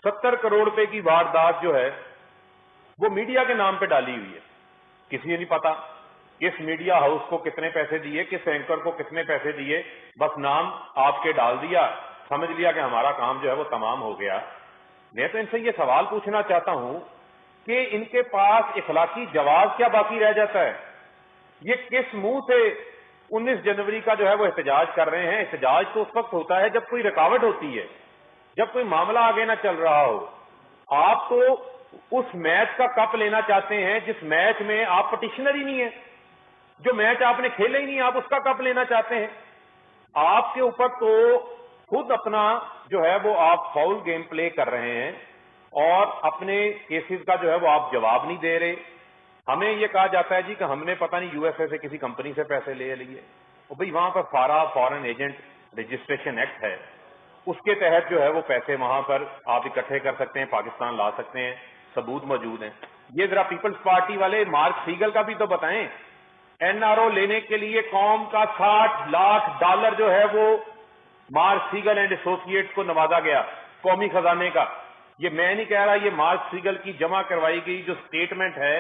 70 करोड़ रुपए की वारदात जो है वो मीडिया के नाम पे डाली हुई है। किसी ने नहीं पता किस मीडिया हाउस को कितने पैसे दिए, किस एंकर को कितने पैसे दिए, बस नाम आपके डाल दिया, समझ लिया कि हमारा काम जो है वो तमाम हो गया। मैं तो इनसे ये सवाल पूछना चाहता हूं कि इनके पास इखलाकी जवाब क्या बाकी रह जाता है? ये किस मुंह से 19 जनवरी का जो है वो एहतजाज कर रहे हैं? एहतजाज तो उस वक्त होता है जब कोई रुकावट होती है, जब कोई मामला आगे ना चल रहा हो। आप तो उस मैच का कप लेना चाहते हैं जिस मैच में आप पटिशनर ही नहीं है, जो मैच आपने खेला ही नहीं, आप उसका कप लेना चाहते हैं। आपके ऊपर तो खुद अपना जो है वो आप फाउल गेम प्ले कर रहे हैं और अपने केसेस का जो है वो आप जवाब नहीं दे रहे। हमें ये कहा जाता है जी कि हमने पता नहीं यूएसए से किसी कंपनी से पैसे ले लिए, और भाई वहां पर फारा फॉरेन एजेंट रजिस्ट्रेशन एक्ट है, उसके तहत जो है वो पैसे वहां पर आप इकट्ठे कर सकते हैं, पाकिस्तान ला सकते हैं, सबूत मौजूद हैं। ये जरा पीपल्स पार्टी वाले मार्क सीगल का भी तो बताएं। एनआरओ लेने के लिए कौम का $60 लाख जो है वो मार्क सीगल एंड एसोसिएट्स को नवाजा गया कौमी खजाने का। ये मैं नहीं कह रहा, ये मार्क सीगल की जमा करवाई गई जो स्टेटमेंट है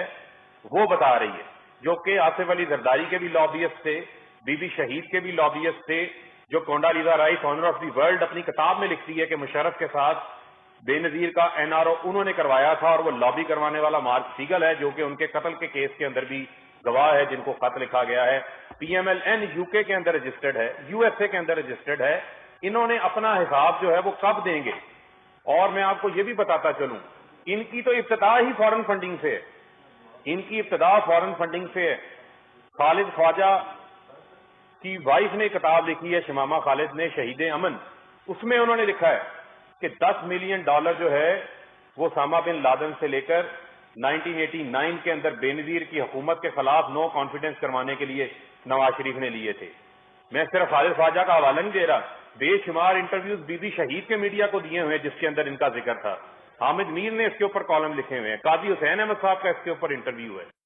वो बता रही है, जो कि आसिफ अली जरदारी के भी लॉबियस्ट थे, बीबी शहीद के भी लॉबियस्ट थे, जो Condoleezza Rice honour of the world अपनी किताब में लिखती है कि मुशर्रफ के साथ बेनजीर का एनआरओ उन्होंने करवाया था, और वो लॉबी करवाने वाला मार्क सीगल है, जो कि उनके कत्ल के केस के अंदर भी गवाह है, जिनको खत लिखा गया है। पीएमएलएन यूके के अंदर रजिस्टर्ड है, यूएसए के अंदर रजिस्टर्ड है। इन्होंने अपना हिसाब जो है वो कब देंगे? और मैं आपको ये भी बताता चलूं, इनकी तो इब्तिदा ही फॉरेन फंडिंग से है, इनकी इब्तिदा फॉरेन फंडिंग से है। खालिद ख्वाजा की वाइफ ने किताब लिखी है, शमामा खालिद ने, शहीद अमन, उसमें उन्होंने लिखा है कि $10 मिलियन जो है वो ओसामा बिन लादेन से लेकर 1989 के अंदर बेनजीर की हुकूमत के खिलाफ नो कॉन्फिडेंस करवाने के लिए नवाज शरीफ ने लिए थे। मैं सिर्फ खालिद ख्वाजा का हवाला नहीं दे रहा, बेशुमार इंटरव्यूज बीबी शहीद के मीडिया को दिए हुए हैं जिसके अंदर इनका जिक्र था। हामिद मीर ने इसके ऊपर कॉलम लिखे हुए हैं, काजी हुसैन अहमद साहब का इसके ऊपर इंटरव्यू है।